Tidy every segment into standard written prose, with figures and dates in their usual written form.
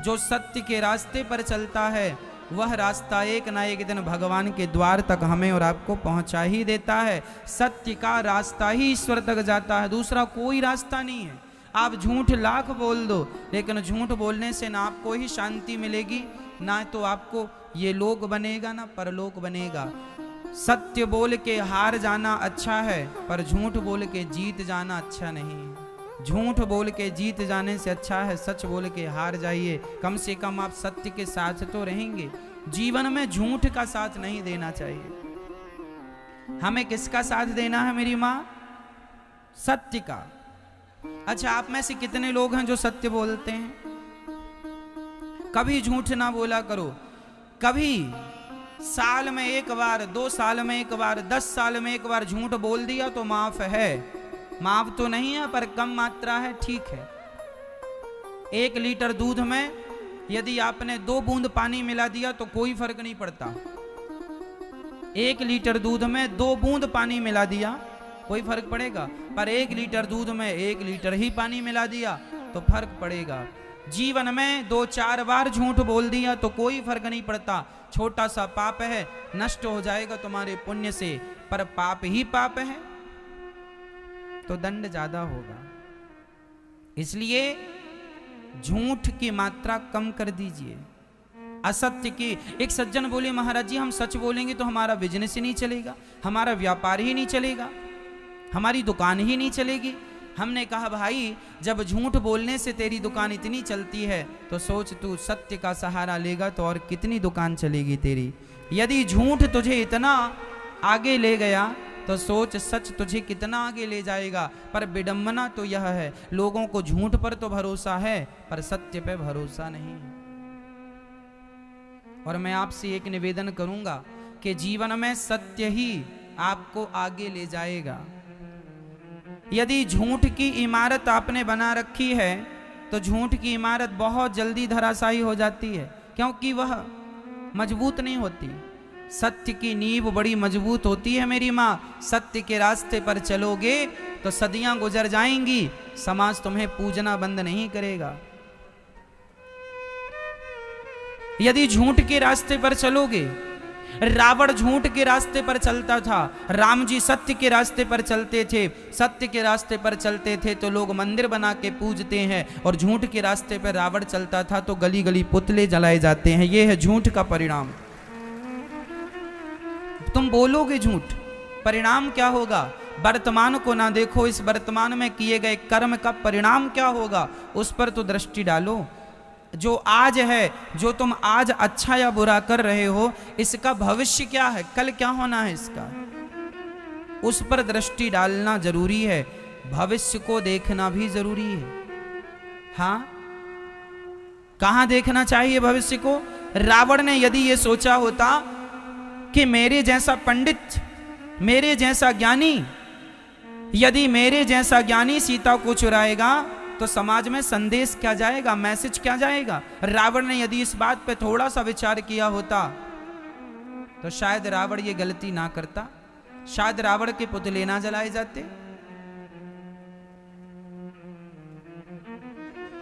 जो सत्य के रास्ते पर चलता है वह रास्ता एक ना एक दिन भगवान के द्वार तक हमें और आपको पहुंचा ही देता है। सत्य का रास्ता ही ईश्वर तक जाता है, दूसरा कोई रास्ता नहीं है। आप झूठ लाख बोल दो, लेकिन झूठ बोलने से ना आपको ही शांति मिलेगी, ना तो आपको ये लोक बनेगा ना परलोक बनेगा। सत्य बोल के हार जाना अच्छा है, पर झूठ बोल के जीत जाना अच्छा नहीं है। झूठ बोल के जीत जाने से अच्छा है सच बोल के हार जाइए। कम से कम आप सत्य के साथ तो रहेंगे। जीवन में झूठ का साथ नहीं देना चाहिए। हमें किसका साथ देना है मेरी माँ? सत्य का। अच्छा, आप में से कितने लोग हैं जो सत्य बोलते हैं? कभी झूठ ना बोला करो। कभी साल में एक बार, 2 साल में एक बार, 10 साल में एक बार झूठ बोल दिया तो माफ है। माफ तो नहीं है पर कम मात्रा है, ठीक है। 1 लीटर दूध में यदि आपने 2 बूंद पानी मिला दिया तो कोई फर्क नहीं पड़ता। 1 लीटर दूध में 2 बूंद पानी मिला दिया कोई फर्क पड़ेगा, पर 1 लीटर दूध में 1 लीटर ही पानी मिला दिया तो फर्क पड़ेगा। जीवन में 2-4 बार झूठ बोल दिया तो कोई फर्क नहीं पड़ता। छोटा सा पाप है, नष्ट हो जाएगा तुम्हारे पुण्य से, पर पाप ही पाप है तो दंड ज्यादा होगा। इसलिए झूठ की मात्रा कम कर दीजिए। असत्य की, एक सज्जन बोले महाराज जी हम सच बोलेंगे तो हमारा बिजनेस ही नहीं चलेगा, हमारा व्यापार ही नहीं चलेगा, हमारी दुकान ही नहीं चलेगी। हमने कहा भाई जब झूठ बोलने से तेरी दुकान इतनी चलती है तो सोच तू सत्य का सहारा लेगा तो और कितनी दुकान चलेगी तेरी। यदि झूठ तुझे इतना आगे ले गया तो सोच सच तुझे कितना आगे ले जाएगा। पर विडंबना तो यह है, लोगों को झूठ पर तो भरोसा है पर सत्य पे भरोसा नहीं। और मैं आपसे एक निवेदन करूंगा कि जीवन में सत्य ही आपको आगे ले जाएगा। यदि झूठ की इमारत आपने बना रखी है तो झूठ की इमारत बहुत जल्दी धराशायी हो जाती है, क्योंकि वह मजबूत नहीं होती। सत्य की नींव बड़ी मजबूत होती है मेरी माँ। सत्य के रास्ते पर चलोगे तो सदियां गुजर जाएंगी, समाज तुम्हें पूजना बंद नहीं करेगा। यदि झूठ के रास्ते पर चलोगे, रावण झूठ के रास्ते पर चलता था, राम जी सत्य के रास्ते पर चलते थे। सत्य के रास्ते पर चलते थे तो लोग मंदिर बना के पूजते हैं, और झूठ के रास्ते पर रावण चलता था तो गली गली पुतले जलाए जाते हैं। यह है झूठ का परिणाम। तुम बोलोगे झूठ, परिणाम क्या होगा? वर्तमान को ना देखो, इस वर्तमान में किए गए कर्म का परिणाम क्या होगा उस पर तो दृष्टि डालो। जो आज है, जो तुम आज अच्छा या बुरा कर रहे हो, इसका भविष्य क्या है, कल क्या होना है इसका, उस पर दृष्टि डालना जरूरी है। भविष्य को देखना भी जरूरी है। हाँ, कहां देखना चाहिए भविष्य को? रावण ने यदि ये सोचा होता कि मेरे जैसा पंडित, मेरे जैसा ज्ञानी, यदि मेरे जैसा ज्ञानी सीता को चुराएगा तो समाज में संदेश क्या जाएगा, मैसेज क्या जाएगा। रावण ने यदि इस बात पे थोड़ा सा विचार किया होता तो शायद रावण ये गलती ना करता, शायद रावण के पुतले ना जलाए जाते।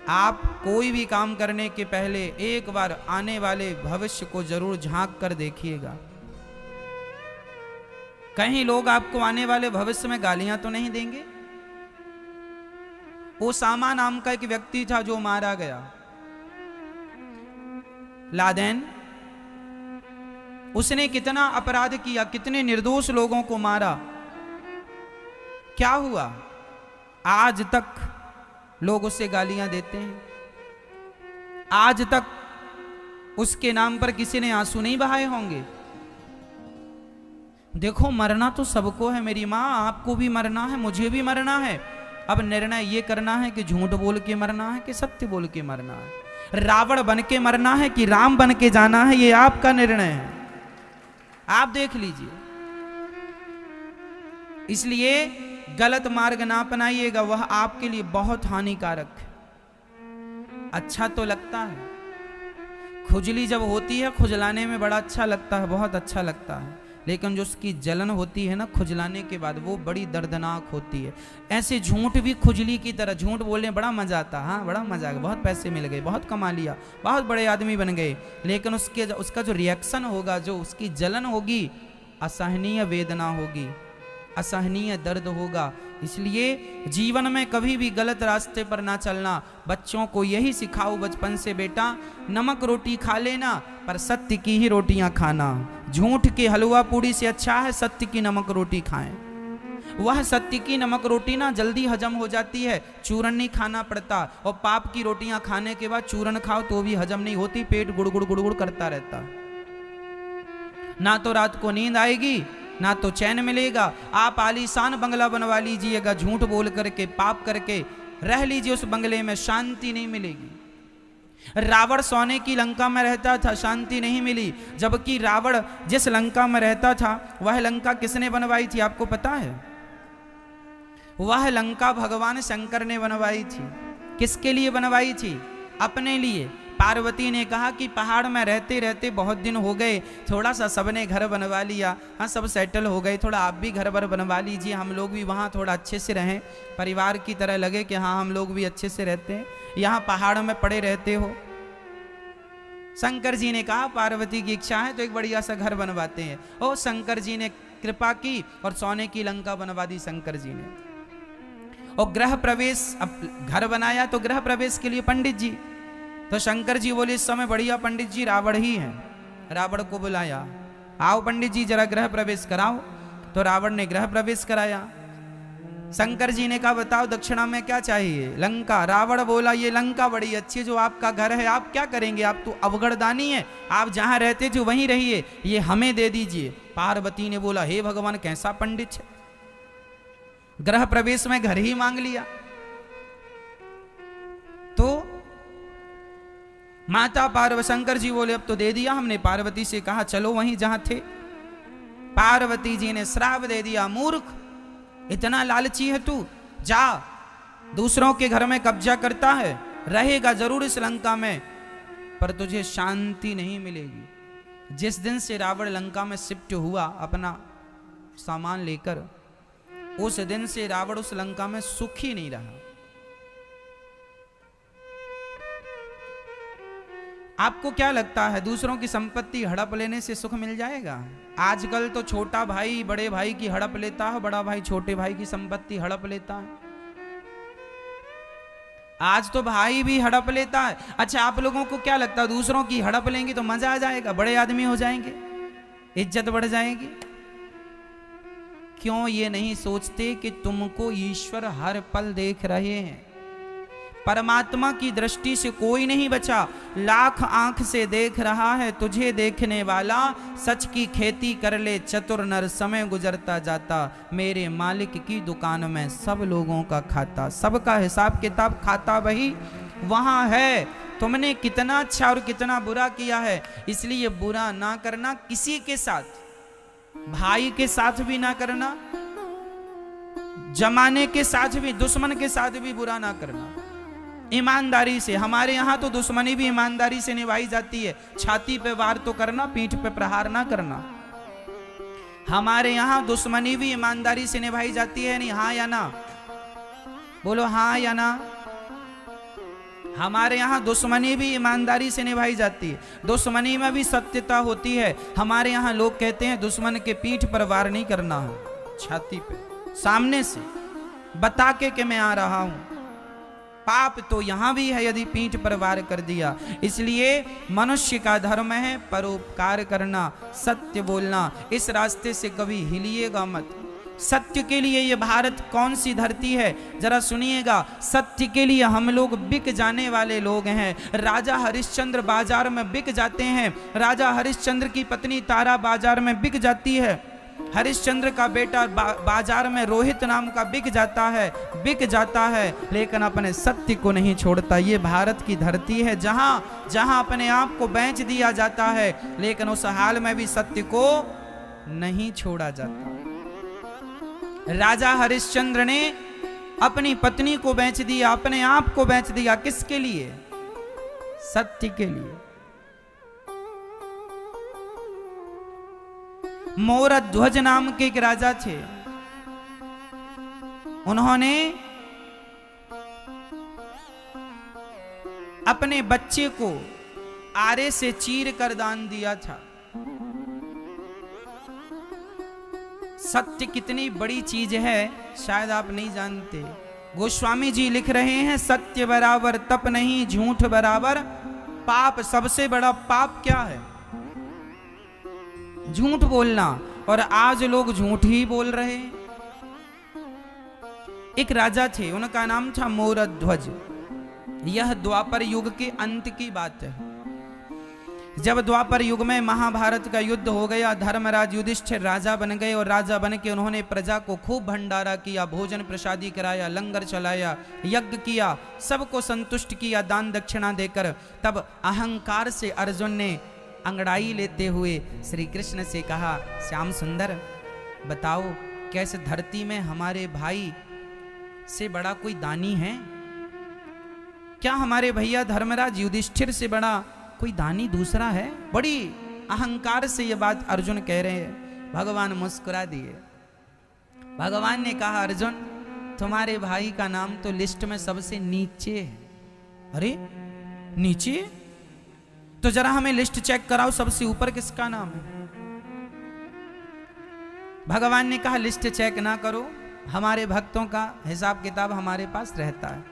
आप कोई भी काम करने के पहले एक बार आने वाले भविष्य को जरूर झांक कर देखिएगा। कहीं लोग आपको आने वाले भविष्य में गालियां तो नहीं देंगे। ओसामा नाम का एक व्यक्ति था जो मारा गया, लादेन। उसने कितना अपराध किया, कितने निर्दोष लोगों को मारा। क्या हुआ? आज तक लोग उससे गालियां देते हैं, आज तक उसके नाम पर किसी ने आंसू नहीं बहाए होंगे। देखो, मरना तो सबको है मेरी माँ, आपको भी मरना है, मुझे भी मरना है। अब निर्णय ये करना है कि झूठ बोल के मरना है कि सत्य बोल के मरना है, रावण बन के मरना है कि राम बन के जाना है, ये आपका निर्णय है। आप देख लीजिए। इसलिए गलत मार्ग ना अपनाइएगा, वह आपके लिए बहुत हानिकारक है। अच्छा तो लगता है, खुजली जब होती है खुजलाने में बड़ा अच्छा लगता है, बहुत अच्छा लगता है, लेकिन जो उसकी जलन होती है ना खुजलाने के बाद, वो बड़ी दर्दनाक होती है। ऐसे झूठ भी खुजली की तरह, झूठ बोलने बड़ा मजा आता, हाँ बड़ा मजा आ गया, बहुत पैसे मिल गए, बहुत कमा लिया, बहुत बड़े आदमी बन गए, लेकिन उसका जो रिएक्शन होगा, जो उसकी जलन होगी, असहनीय वेदना होगी, असहनीय दर्द होगा। इसलिए जीवन में कभी भी गलत रास्ते पर ना चलना। बच्चों को यही सिखाओ बचपन से, बेटा नमक रोटी खा लेना पर सत्य की ही रोटियां खाना। झूठ के हलवा पूड़ी से अच्छा है सत्य की नमक रोटी खाएं। वह सत्य की नमक रोटी ना जल्दी हजम हो जाती है, चूरन नहीं खाना पड़ता। और पाप की रोटियां खाने के बाद चूरन खाओ तो भी हजम नहीं होती, पेट गुड़गुड़ गुड़गुड़ करता रहता। ना तो रात को नींद आएगी, ना तो चैन मिलेगा। आप आलीशान बंगला बनवा लीजिएगा, झूठ बोल करके, पाप करके रह लीजिए, उस बंगले में शांति नहीं मिलेगी। रावण सोने की लंका में रहता था, शांति नहीं मिली। जबकि रावण जिस लंका में रहता था वह लंका किसने बनवाई थी आपको पता है? वह लंका भगवान शंकर ने बनवाई थी। किसके लिए बनवाई थी? अपने लिए। पार्वती ने कहा कि पहाड़ में रहते रहते बहुत दिन हो गए, थोड़ा सा सबने घर बनवा लिया, हाँ सब सेटल हो गए, थोड़ा आप भी घर भर बनवा लीजिए, हम लोग भी वहाँ थोड़ा अच्छे से रहें, परिवार की तरह लगे कि हाँ हम लोग भी अच्छे से रहते हैं, यहाँ पहाड़ में पड़े रहते हो। शंकर जी ने कहा पार्वती की इच्छा है तो एक बढ़िया सा घर बनवाते हैं। और शंकर जी ने कृपा की और सोने की लंका बनवा दी शंकर जी ने। और गृह प्रवेश, अब घर बनाया तो गृह प्रवेश के लिए पंडित जी, तो शंकर जी बोले इस समय बढ़िया पंडित जी रावण ही हैं। रावण को बुलाया, आओ पंडित जी जरा गृह प्रवेश कराओ। तो रावण ने गृह प्रवेश कराया। शंकर जी ने कहा बताओ दक्षिणा में क्या चाहिए? लंका। रावण बोला ये लंका बड़ी अच्छी जो आपका घर है, आप क्या करेंगे, आप तो अवगढ़दानी है, आप जहां रहते थे वहीं रहिए, ये हमें दे दीजिए। पार्वती ने बोला हे भगवान कैसा पंडित है, गृह प्रवेश में घर ही मांग लिया। तो माता पार्वती, शंकर जी बोले अब तो दे दिया हमने। पार्वती से कहा चलो वहीं जहां थे। पार्वती जी ने श्राप दे दिया, मूर्ख इतना लालची है तू, जा दूसरों के घर में कब्जा करता है, रहेगा जरूर इस लंका में पर तुझे शांति नहीं मिलेगी। जिस दिन से रावण लंका में शिफ्ट हुआ अपना सामान लेकर, उस दिन से रावण उस लंका में सुखी नहीं रहा। आपको क्या लगता है दूसरों की संपत्ति हड़प लेने से सुख मिल जाएगा? आजकल तो छोटा भाई बड़े भाई की हड़प लेता है, बड़ा भाई छोटे भाई की संपत्ति हड़प लेता है। आज तो भाई भी हड़प लेता है। अच्छा आप लोगों को क्या लगता है दूसरों की हड़प लेंगे तो मजा आ जाएगा, बड़े आदमी हो जाएंगे, इज्जत बढ़ जाएगी? क्यों ये नहीं सोचते कि तुमको ईश्वर हर पल देख रहे हैं? परमात्मा की दृष्टि से कोई नहीं बचा, लाख आंख से देख रहा है तुझे देखने वाला। सच की खेती कर ले चतुर नर, समय गुजरता जाता, मेरे मालिक की दुकान में सब लोगों का खाता, सबका हिसाब किताब खाता वही वहां है। तुमने कितना अच्छा और कितना बुरा किया है, इसलिए बुरा ना करना किसी के साथ, भाई के साथ भी ना करना, जमाने के साथ भी, दुश्मन के साथ भी बुरा ना करना, ईमानदारी से। हमारे यहाँ तो दुश्मनी भी ईमानदारी से निभाई जाती है, छाती पे वार तो करना, पीठ पे प्रहार ना करना। हमारे यहाँ दुश्मनी भी ईमानदारी से निभाई जाती है, नहीं हाँ या ना? बोलो हाँ या ना? हमारे यहाँ दुश्मनी भी ईमानदारी से निभाई जाती है, दुश्मनी में भी सत्यता होती है। हमारे यहाँ लोग कहते हैं दुश्मन के पीठ पर वार नहीं करना है, छाती पे सामने से बता के कि मैं आ रहा हूं। पाप तो यहां भी है यदि पीठ पर वार कर दिया। इसलिए मनुष्य का धर्म है परोपकार करना, सत्य बोलना। इस रास्ते से कभी हिलिएगा मत। सत्य के लिए ये भारत कौन सी धरती है जरा सुनिएगा। सत्य के लिए हम लोग बिक जाने वाले लोग हैं। राजा हरिश्चंद्र बाजार में बिक जाते हैं, राजा हरिश्चंद्र की पत्नी तारा बाजार में बिक जाती है, हरिश्चंद्र का बेटा बाजार में रोहित नाम का बिक जाता है, लेकिन अपने सत्य को नहीं छोड़ता। ये भारत की धरती है जहां अपने आप को बेच दिया जाता है, लेकिन उस हाल में भी सत्य को नहीं छोड़ा जाता। राजा हरिश्चंद्र ने अपनी पत्नी को बेच दिया, अपने आप को बेच दिया, किसके लिए? सत्य के लिए। मोरध्वज नाम के एक राजा थे। उन्होंने अपने बच्चे को आरे से चीर कर दान दिया था। सत्य कितनी बड़ी चीज है शायद आप नहीं जानते। गोस्वामी जी लिख रहे हैं, सत्य बराबर तप नहीं, झूठ बराबर पाप। सबसे बड़ा पाप क्या है? झूठ बोलना। और आज लोग झूठ ही बोल रहे हैं। एक राजा थे, उनका नाम था मोरध्वज। यह द्वापर युग के अंत की बात है। जब द्वापर युग में महाभारत का युद्ध हो गया, धर्मराज युधिष्ठिर राजा बन गए और राजा बन के उन्होंने प्रजा को खूब भंडारा किया, भोजन प्रसादी कराया, लंगर चलाया, यज्ञ किया, सबको संतुष्ट किया दान दक्षिणा देकर। तब अहंकार से अर्जुन ने अंगड़ाई लेते हुए श्री कृष्ण से कहा, श्याम सुंदर बताओ, कैसे धरती में हमारे भाई से बड़ा कोई दानी है? क्या हमारे भैया धर्मराज युधिष्ठिर से बड़ा कोई दानी दूसरा है? बड़ी अहंकार से ये बात अर्जुन कह रहे हैं। भगवान मुस्कुरा दिए। भगवान ने कहा, अर्जुन तुम्हारे भाई का नाम तो लिस्ट में सबसे नीचे है। अरे नीचे? तो जरा हमें लिस्ट चेक कराओ, सबसे ऊपर किसका नाम है? भगवान ने कहा, लिस्ट चेक ना करो, हमारे भक्तों का हिसाब किताब हमारे पास रहता है।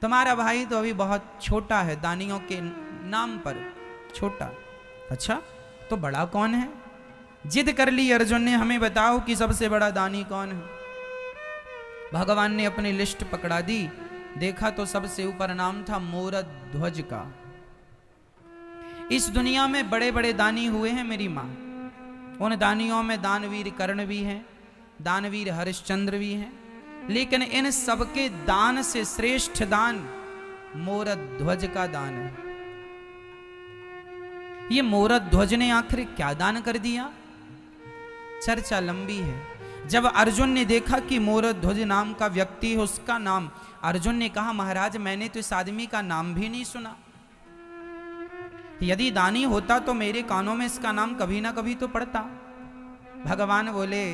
तुम्हारा भाई तो अभी बहुत छोटा है, दानियों के नाम पर छोटा। अच्छा, तो बड़ा कौन है? जिद कर ली अर्जुन ने, हमें बताओ कि सबसे बड़ा दानी कौन है। भगवान ने अपनी लिस्ट पकड़ा दी, देखा तो सबसे ऊपर नाम था मोरध्वज का। इस दुनिया में बड़े बड़े दानी हुए हैं मेरी मां। उन दानियों में दानवीर कर्ण भी हैं, दानवीर हरिश्चंद्र भी हैं, लेकिन इन सबके दान से श्रेष्ठ दान मोरध्वज का दान है। ये मोरध्वज ने आखिर क्या दान कर दिया? चर्चा लंबी है। जब अर्जुन ने देखा कि मोरध्वज नाम का व्यक्ति है, उसका नाम, अर्जुन ने कहा, महाराज मैंने तो इस आदमी का नाम भी नहीं सुना। यदि दानी होता तो मेरे कानों में इसका नाम कभी ना कभी तो पड़ता। भगवान बोले,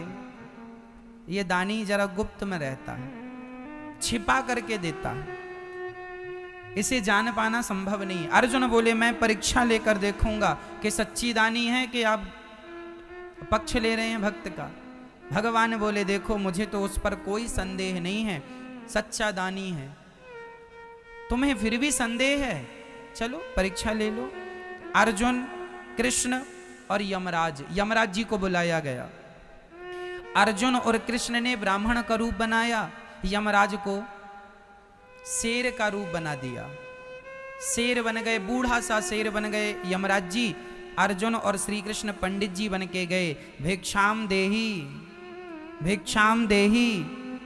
ये दानी जरा गुप्त में रहता है, छिपा करके देता है, इसे जान पाना संभव नहीं। अर्जुन बोले, मैं परीक्षा लेकर देखूंगा कि सच्ची दानी है कि आप पक्ष ले रहे हैं भक्त का। भगवान बोले, देखो मुझे तो उस पर कोई संदेह नहीं है, सच्चा दानी है। तुम्हें फिर भी संदेह है? चलो परीक्षा ले लो। अर्जुन, कृष्ण और यमराज, यमराज जी को बुलाया गया। अर्जुन और कृष्ण ने ब्राह्मण का रूप बनाया, यमराज को शेर का रूप बना दिया। शेर बन गए, बूढ़ा सा शेर बन गए यमराज जी। अर्जुन और श्री कृष्ण पंडित जी बन के गए। भिक्षाम देही, भिक्षाम देही।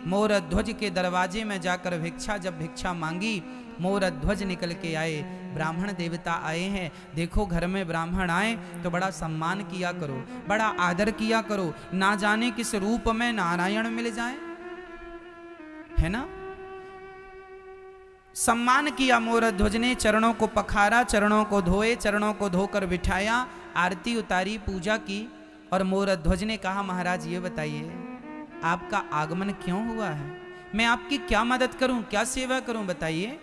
मोरध्वज के दरवाजे में जाकर भिक्षा, जब भिक्षा मांगी, मोरध्वज निकल के आए। ब्राह्मण देवता आए हैं, देखो घर में ब्राह्मण आए तो बड़ा सम्मान किया करो, बड़ा आदर किया करो, ना जाने किस रूप में नारायण मिल जाए, है ना। सम्मान किया मोरध्वज ने, चरणों को पखारा, चरणों को धोए, चरणों को धोकर बिठाया, आरती उतारी, पूजा की। और मोरध्वज ने कहा, महाराज ये बताइए आपका आगमन क्यों हुआ है? मैं आपकी क्या मदद करूं, क्या सेवा करूं, बताइए।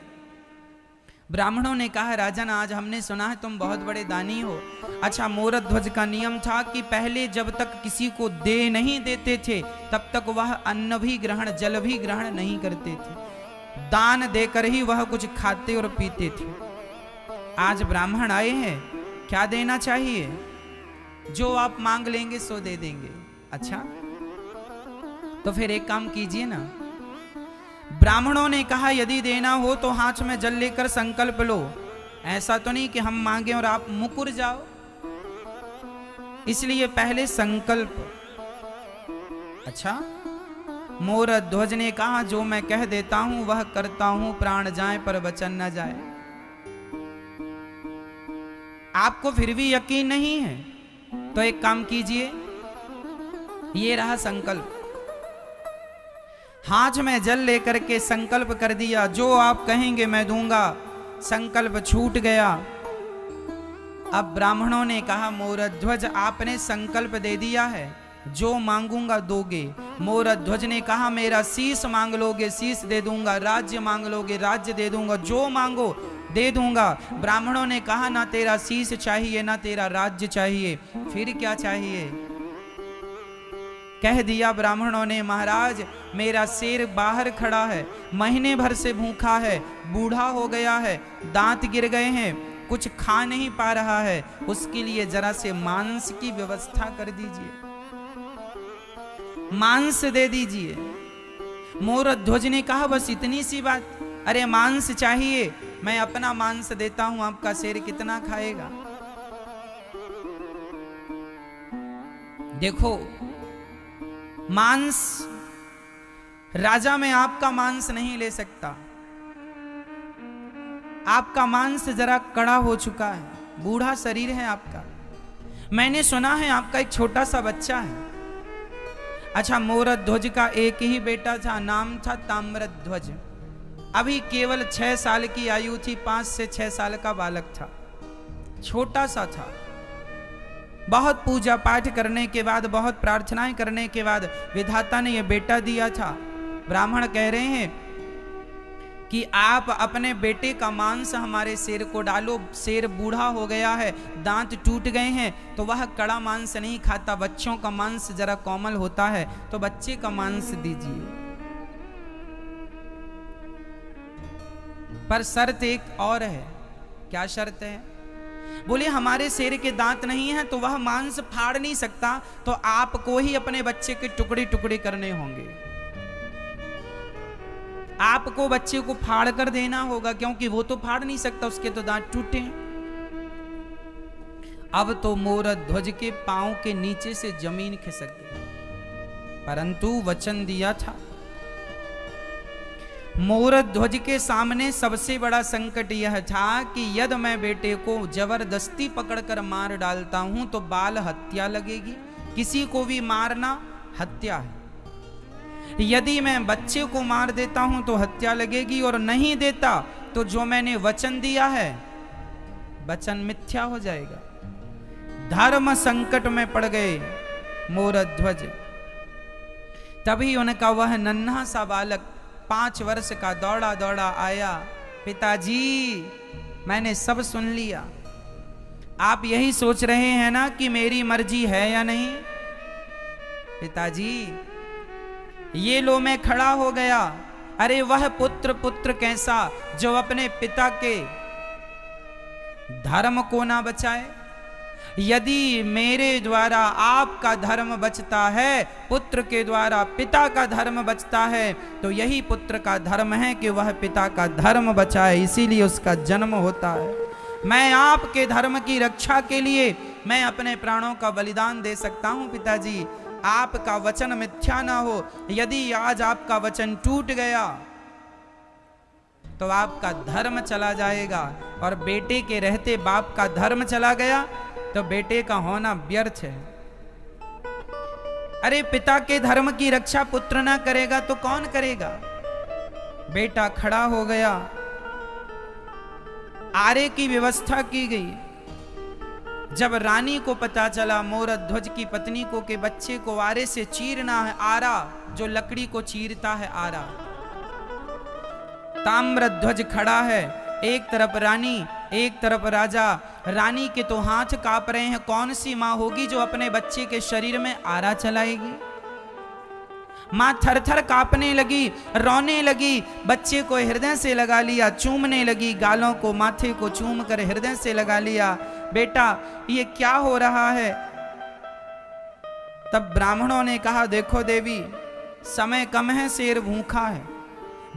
ब्राह्मणों ने कहा, राजन आज हमने सुना है तुम बहुत बड़े दानी हो। अच्छा, मोरध्वज का नियम था कि पहले जब तक किसी को दे नहीं देते थे तब तक वह अन्न भी ग्रहण, जल भी ग्रहण नहीं करते थे। दान देकर ही वह कुछ खाते और पीते थे। आज ब्राह्मण आए हैं, क्या देना चाहिए? जो आप मांग लेंगे सो दे देंगे। अच्छा, तो फिर एक काम कीजिए ना। ब्राह्मणों ने कहा, यदि देना हो तो हाथ में जल लेकर संकल्प लो। ऐसा तो नहीं कि हम मांगे और आप मुकुर जाओ, इसलिए पहले संकल्प। अच्छा, मोरध्वज ने कहा, जो मैं कह देता हूं वह करता हूं, प्राण जाए पर वचन न जाए। आपको फिर भी यकीन नहीं है तो एक काम कीजिए, ये रहा संकल्प। हाथ में जल लेकर के संकल्प कर दिया, जो आप कहेंगे मैं दूंगा। संकल्प छूट गया। अब ब्राह्मणों ने कहा मोरध्वज आपने संकल्प दे दिया है, जो मांगूंगा दोगे। मोरध्वज ने कहा मेरा शीश मांग लोगे, शीश दे दूंगा, राज्य मांग लोगे, राज्य दे दूंगा, जो मांगो दे दूंगा। ब्राह्मणों ने कहा ना तेरा शीश चाहिए, ना तेरा राज्य चाहिए, फिर क्या चाहिए? कह दिया ब्राह्मणों ने महाराज मेरा शेर बाहर खड़ा है, महीने भर से भूखा है, बूढ़ा हो गया है, दांत गिर गए हैं, कुछ खा नहीं पा रहा है, उसके लिए जरा से मांस की व्यवस्था कर दीजिए, मांस दे दीजिए। मोरध्वज ने कहा बस इतनी सी बात? अरे मांस चाहिए, मैं अपना मांस देता हूं, आपका शेर कितना खाएगा? देखो मांस, राजा में आपका मांस नहीं ले सकता, आपका मांस जरा कड़ा हो चुका है, बूढ़ा शरीर है आपका। मैंने सुना है आपका एक छोटा सा बच्चा है। अच्छा, मोरध्वज का एक ही बेटा था, नाम था ताम्रध्वज। अभी केवल 6 साल की आयु थी, 5 से 6 साल का बालक था, छोटा सा था। बहुत पूजा पाठ करने के बाद, बहुत प्रार्थनाएं करने के बाद विधाता ने यह बेटा दिया था। ब्राह्मण कह रहे हैं कि आप अपने बेटे का मांस हमारे शेर को डालो, शेर बूढ़ा हो गया है, दांत टूट गए हैं, तो वह कड़ा मांस नहीं खाता, बच्चों का मांस जरा कोमल होता है, तो बच्चे का मांस दीजिए। पर शर्त एक और है। क्या शर्त है? बोले हमारे शेर के दांत नहीं है तो वह मांस फाड़ नहीं सकता, तो आपको ही अपने बच्चे के टुकड़े टुकड़े करने होंगे, आपको बच्चे को फाड़ कर देना होगा, क्योंकि वो तो फाड़ नहीं सकता, उसके तो दांत टूटे हैं। अब तो मोरध्वज के पांव के नीचे से जमीन खिसक गई, परंतु वचन दिया था। मोरध्वज के सामने सबसे बड़ा संकट यह था कि यदि मैं बेटे को जबरदस्ती पकड़कर मार डालता हूं तो बाल हत्या लगेगी, किसी को भी मारना हत्या है। यदि मैं बच्चे को मार देता हूं तो हत्या लगेगी, और नहीं देता तो जो मैंने वचन दिया है वचन मिथ्या हो जाएगा। धर्म संकट में पड़ गए मोरध्वज। तभी उनका वह नन्हा सा बालक 5 वर्ष का दौड़ा दौड़ा आया, पिताजी मैंने सब सुन लिया, आप यही सोच रहे हैं ना कि मेरी मर्जी है या नहीं? पिताजी ये लो मैं खड़ा हो गया। अरे वह पुत्र कैसा जो अपने पिता के धर्म को ना बचाए। यदि मेरे द्वारा आपका धर्म बचता है, पुत्र के द्वारा पिता का धर्म बचता है, तो यही पुत्र का धर्म है कि वह पिता का धर्म बचाए, इसीलिए उसका जन्म होता है। मैं आपके धर्म की रक्षा के लिए मैं अपने प्राणों का बलिदान दे सकता हूं पिताजी, आपका वचन मिथ्या ना हो। यदि आज आपका वचन टूट गया तो आपका धर्म चला जाएगा, और बेटे के रहते बाप का धर्म चला गया तो बेटे का होना व्यर्थ है। अरे पिता के धर्म की रक्षा पुत्र ना करेगा तो कौन करेगा? बेटा खड़ा हो गया, आरे की व्यवस्था की गई। जब रानी को पता चला मोरध्वज की पत्नी को कि बच्चे को आरे से चीरना है, आरा जो लकड़ी को चीरता है आरा, ताम्रध्वज खड़ा है, एक तरफ रानी एक तरफ राजा। रानी के तो हाथ कांप रहे हैं, कौन सी मां होगी जो अपने बच्चे के शरीर में आरा चलाएगी? मां थर-थर कांपने लगी, रोने लगी, बच्चे को हृदय से लगा लिया, चूमने लगी, गालों को माथे को चूम कर हृदय से लगा लिया। बेटा ये क्या हो रहा है? तब ब्राह्मणों ने कहा देखो देवी, समय कम है, शेर भूखा है,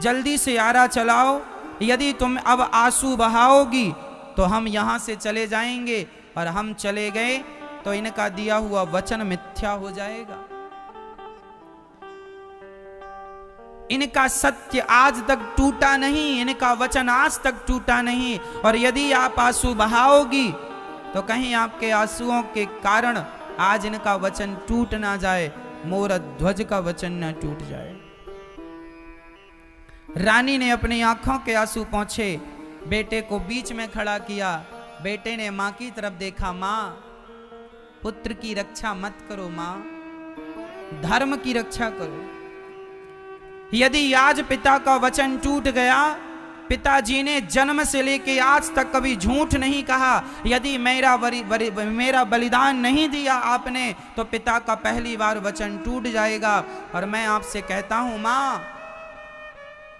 जल्दी से आरा चलाओ, यदि तुम अब आंसू बहाओगी तो हम यहां से चले जाएंगे, और हम चले गए तो इनका दिया हुआ वचन मिथ्या हो जाएगा। इनका सत्य आज तक टूटा नहीं, इनका वचन आज तक टूटा नहीं, और यदि आप आंसू बहाओगी तो कहीं आपके आंसुओं के कारण आज इनका वचन टूट ना जाए, मोरध्वज का वचन ना टूट जाए। रानी ने अपनी आंखों के आंसू पोंछे, बेटे को बीच में खड़ा किया, बेटे ने मां की तरफ देखा, मां पुत्र की रक्षा मत करो, मां धर्म की रक्षा करो। यदि आज पिता का वचन टूट गया, पिताजी ने जन्म से लेके आज तक कभी झूठ नहीं कहा, यदि मेरा बलिदान नहीं दिया आपने, तो पिता का पहली बार वचन टूट जाएगा। और मैं आपसे कहता हूं मां,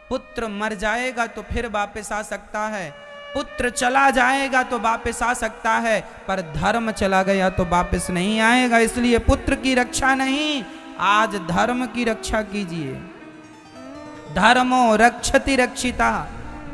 पुत्र मर जाएगा तो फिर वापस आ सकता है, पुत्र चला जाएगा तो वापस आ सकता है, पर धर्म चला गया तो वापस नहीं आएगा। इसलिए पुत्र की रक्षा नहीं, आज धर्म की रक्षा कीजिए। धर्मो रक्षति रक्षिता।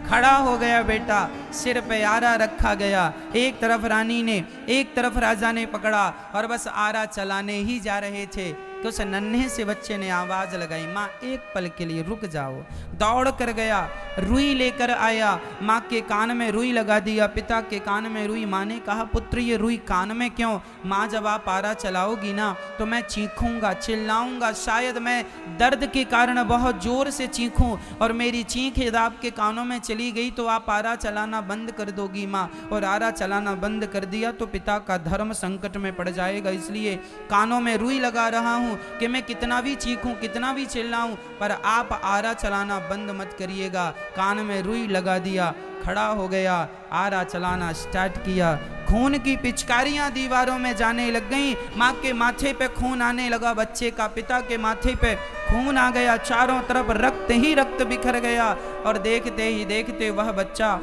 खड़ा हो गया बेटा, सिर पे आरा रखा गया, एक तरफ रानी ने एक तरफ राजा ने पकड़ा और बस आरा चलाने ही जा रहे थे कि उस नन्हे से बच्चे ने आवाज लगाई, माँ एक पल के लिए रुक जाओ। दौड़ कर गया, रुई लेकर आया, माँ के कान में रुई लगा दिया, पिता के कान में रुई। माँ ने कहा, पुत्र ये रुई कान में क्यों? माँ जब आप आरा चलाओगी ना तो मैं चीखूंगा, चिल्लाऊंगा, शायद मैं दर्द के कारण बहुत जोर से चीखूं और मेरी चीख यदि आपके कानों में चली गई तो आप आरा चलाना बंद कर दोगी माँ, और आरा चलाना बंद कर दिया तो पिता का धर्म संकट में पड़ जाएगा। इसलिए कानों में रुई लगा रहा हूं कि मैं कितना भी चीखूं, कितना भी चिल्लाऊं, पर आप आरा चलाना बंद मत करिएगा। कान में रुई लगा दिया, खड़ा हो गया, आरा चलाना स्टार्ट किया। खून की पिचकारियां दीवारों में जाने लग गईं, माँ के माथे पे खून आने लगा बच्चे का, पिता के माथे पे खून आ गया, चारों तरफ रक्त ही रक्त बिखर गया। और देखते ही देखते वह बच्चा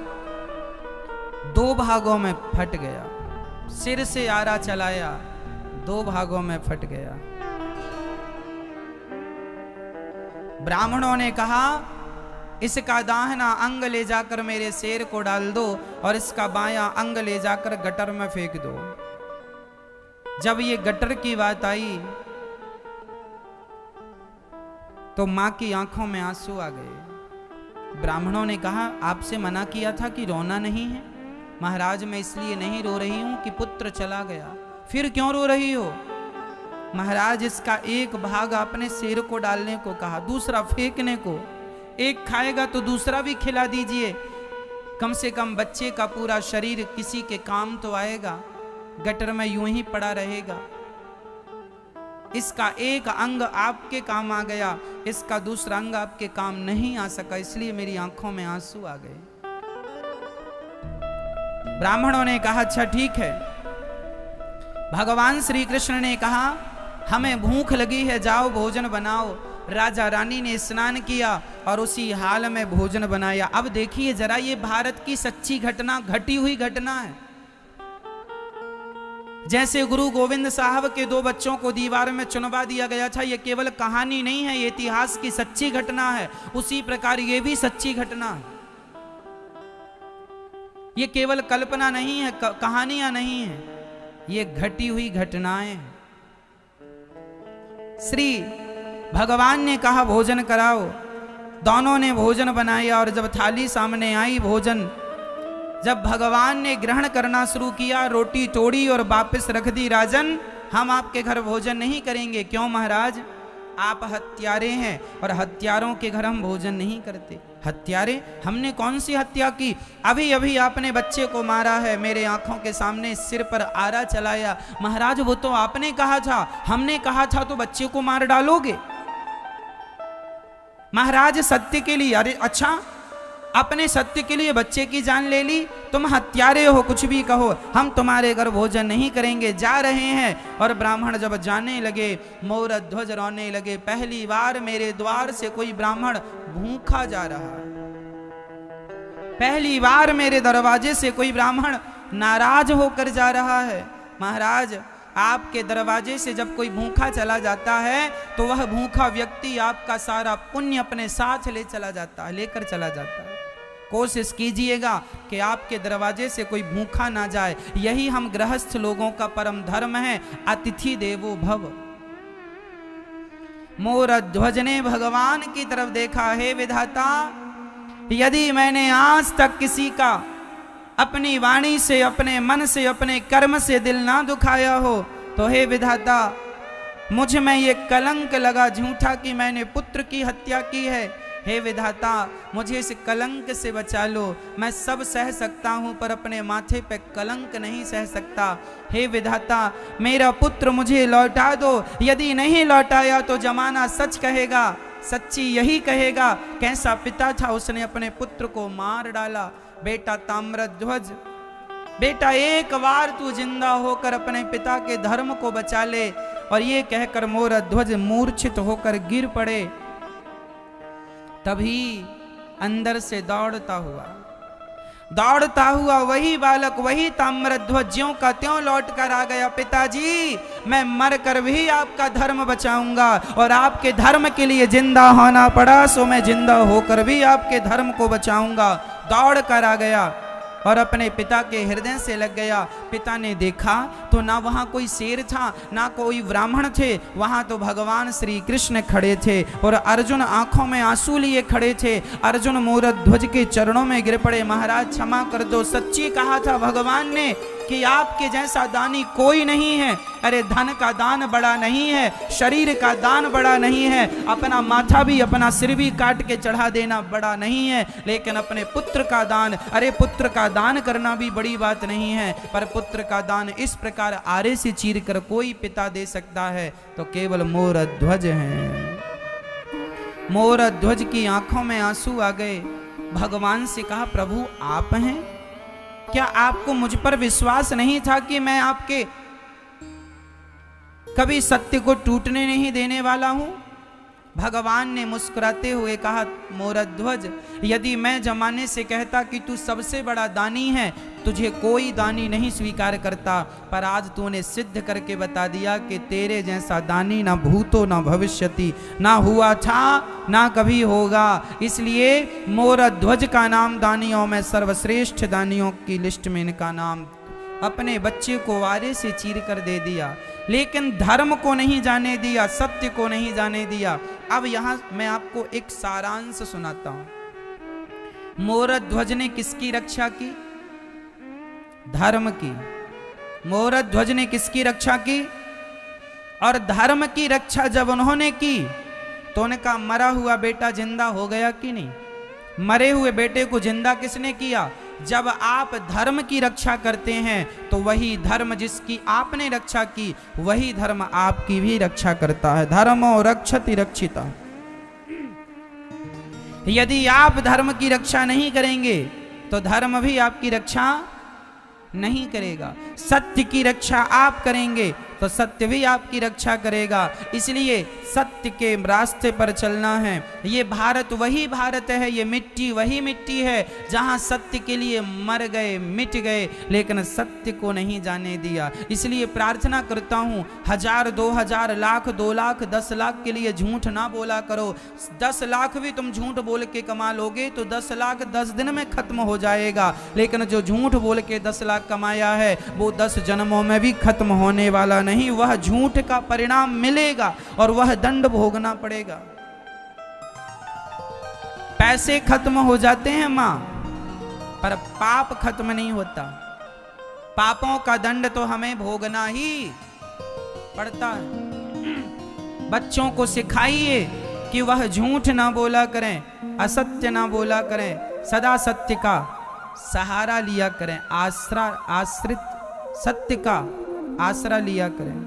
2 भागों में फट गया। सिर से आरा चलाया, 2 भागों में फट गया। ब्राह्मणों ने कहा, इसका दाहिना अंग ले जाकर मेरे शेर को डाल दो और इसका बायां अंग ले जाकर गटर में फेंक दो। जब ये गटर की बात आई तो मां की आंखों में आंसू आ गए। ब्राह्मणों ने कहा, आपसे मना किया था कि रोना नहीं है। महाराज मैं इसलिए नहीं रो रही हूं कि पुत्र चला गया। फिर क्यों रो रही हो? महाराज इसका एक भाग आपने शेर को डालने को कहा, दूसरा फेंकने को। एक खाएगा तो दूसरा भी खिला दीजिए, कम से कम बच्चे का पूरा शरीर किसी के काम तो आएगा, गटर में यूं ही पड़ा रहेगा। इसका एक अंग आपके काम आ गया, इसका दूसरा अंग आपके काम नहीं आ सका, इसलिए मेरी आंखों में आंसू आ गए। ब्राह्मणों ने कहा, अच्छा ठीक है। भगवान श्री कृष्ण ने कहा, हमें भूख लगी है, जाओ भोजन बनाओ। राजा रानी ने स्नान किया और उसी हाल में भोजन बनाया। अब देखिए जरा, ये भारत की सच्ची घटना, घटी हुई घटना है। जैसे गुरु गोविंद साहब के 2 बच्चों को दीवार में चुनवा दिया गया था, ये केवल कहानी नहीं है, ये इतिहास की सच्ची घटना है। उसी प्रकार ये भी सच्ची घटना है। ये केवल कल्पना नहीं है, कहानियां नहीं है, ये घटी हुई घटनाएं हैं। श्री भगवान ने कहा भोजन कराओ, दोनों ने भोजन बनाया और जब थाली सामने आई, भोजन जब भगवान ने ग्रहण करना शुरू किया, रोटी तोड़ी और वापस रख दी। राजन, हम आपके घर भोजन नहीं करेंगे। क्यों महाराज? आप हत्यारे हैं और हत्यारों के घर हम भोजन नहीं करते। हत्यारे? हमने कौन सी हत्या की? अभी अभी आपने बच्चे को मारा है, मेरे आंखों के सामने सिर पर आरा चलाया। महाराज वो तो आपने कहा था, हमने कहा था तो बच्चे को मार डालोगे? महाराज सत्य के लिए। अरे अच्छा, अपने सत्य के लिए बच्चे की जान ले ली? तुम हत्यारे हो, कुछ भी कहो, हम तुम्हारे घर भोजन नहीं करेंगे, जा रहे हैं। और ब्राह्मण जब जाने लगे, मोर ध्वज रोने लगे। पहली बार मेरे द्वार से कोई ब्राह्मण भूखा जा रहा है, पहली बार मेरे दरवाजे से कोई ब्राह्मण नाराज होकर जा रहा है। महाराज, आपके दरवाजे से जब कोई भूखा चला जाता है तो वह भूखा व्यक्ति आपका सारा पुण्य अपने साथ ले चला जाता है, लेकर चला जाता है। कोशिश कीजिएगा कि आपके दरवाजे से कोई भूखा ना जाए। यही हम गृहस्थ लोगों का परम धर्म है, अतिथि देवो भव। मोर ध्वज ने भगवान की तरफ देखा, हे विधाता, यदि मैंने आज तक किसी का अपनी वाणी से, अपने मन से, अपने कर्म से दिल ना दुखाया हो, तो हे विधाता, मुझ में ये कलंक लगा झूठा कि मैंने पुत्र की हत्या की है। हे विधाता मुझे इस कलंक से बचा लो, मैं सब सह सकता हूँ पर अपने माथे पे कलंक नहीं सह सकता। हे विधाता मेरा पुत्र मुझे लौटा दो, यदि नहीं लौटाया तो जमाना सच कहेगा, सच्ची यही कहेगा कैसा पिता था उसने अपने पुत्र को मार डाला। बेटा ताम्रध्वज, बेटा एक बार तू जिंदा होकर अपने पिता के धर्म को बचा ले। और ये कहकर मोरध्वज मूर्छित होकर गिर पड़े। तभी अंदर से दौड़ता हुआ वही बालक, वही ताम्रध्वज ज्यों का त्यों लौट कर आ गया। पिताजी मैं मर कर भी आपका धर्म बचाऊंगा, और आपके धर्म के लिए जिंदा होना पड़ा सो मैं जिंदा होकर भी आपके धर्म को बचाऊंगा। दौड़ कर आ गया और अपने पिता के हृदय से लग गया। पिता ने देखा तो ना वहाँ कोई शेर था ना कोई ब्राह्मण थे, वहाँ तो भगवान श्री कृष्ण खड़े थे और अर्जुन आंखों में आंसू लिए खड़े थे। अर्जुन मोरध्वज के चरणों में गिर पड़े, महाराज क्षमा कर दो, सच्ची कहा था भगवान ने कि आपके जैसा दानी कोई नहीं है। अरे धन का दान बड़ा नहीं है, शरीर का दान बड़ा नहीं है, अपना माथा भी अपना सिर भी काट के चढ़ा देना बड़ा नहीं है, लेकिन अपने पुत्र का दान, अरे पुत्र का दान करना भी बड़ी बात नहीं है। पर पुत्र का दान इस प्रकार आरे से चीर कर कोई पिता दे सकता है तो केवल मोरध्वज हैं। मोरध्वज की आंखों में आंसू आ गए। भगवान से कहा प्रभु आप हैं, क्या आपको मुझ पर विश्वास नहीं था कि मैं आपके कभी सत्य को टूटने नहीं देने वाला हूं? भगवान ने मुस्कुराते हुए कहा मोरध्वज यदि मैं जमाने से कहता कि तू सबसे बड़ा दानी है, तुझे कोई दानी नहीं स्वीकार करता, पर आज तूने सिद्ध करके बता दिया कि तेरे जैसा दानी ना भूतो ना भविष्यति, ना हुआ था ना कभी होगा। इसलिए मोरध्वज का नाम दानियों में सर्वश्रेष्ठ दानियों की लिस्ट में इनका नाम। अपने बच्चे को वारे से चीर कर दे दिया, लेकिन धर्म को नहीं जाने दिया, सत्य को नहीं जाने दिया। अब यहां मैं आपको एक सारांश सुनाता हूं। मोरध्वज ने किसकी रक्षा की? धर्म की। मोरध्वज ने किसकी रक्षा की? और धर्म की रक्षा जब उन्होंने की तो उनका मरा हुआ बेटा जिंदा हो गया कि नहीं? मरे हुए बेटे को जिंदा किसने किया? जब आप धर्म की रक्षा करते हैं तो वही धर्म जिसकी आपने रक्षा की वही धर्म आपकी भी रक्षा करता है। धर्मो रक्षति रक्षिता। यदि आप धर्म की रक्षा नहीं करेंगे तो धर्म भी आपकी रक्षा नहीं करेगा। सत्य की रक्षा आप करेंगे तो सत्य भी आपकी रक्षा करेगा। इसलिए सत्य के रास्ते पर चलना है। ये भारत वही भारत है, ये मिट्टी वही मिट्टी है जहां सत्य के लिए मर गए, मिट गए, लेकिन सत्य को नहीं जाने दिया। इसलिए प्रार्थना करता हूं 1000, 2000, लाख, 2 लाख, 10 लाख के लिए झूठ ना बोला करो। 10 लाख भी तुम झूठ बोल के कमा लोगे तो 10 लाख 10 दिन में खत्म हो जाएगा, लेकिन जो झूठ बोल के 10 लाख कमाया है वो 10 जन्मों में भी खत्म होने वाला नहीं। वह झूठ का परिणाम मिलेगा और वह दंड भोगना पड़ेगा। पैसे खत्म हो जाते हैं मां, पर पाप खत्म नहीं होता। पापों का दंड तो हमें भोगना ही पड़ता है। बच्चों को सिखाइए कि वह झूठ ना बोला करें, असत्य ना बोला करें, सदा सत्य का सहारा लिया करें, आश्रित सत्य का आसरा लिया करें।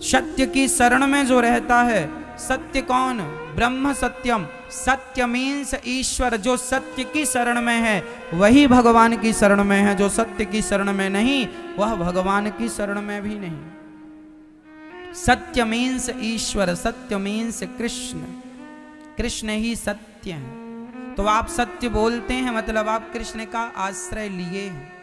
सत्य की शरण में जो रहता है, सत्य कौन? ब्रह्म सत्यम। सत्य मीन्स ईश्वर। जो सत्य की शरण में है वही भगवान की शरण में है, जो सत्य की शरण में नहीं वह भगवान की शरण में भी नहीं। सत्य मीन्स ईश्वर, सत्य मीन्स कृष्ण, कृष्ण ही सत्य है। तो आप सत्य बोलते हैं मतलब आप कृष्ण का आश्रय लिए हैं।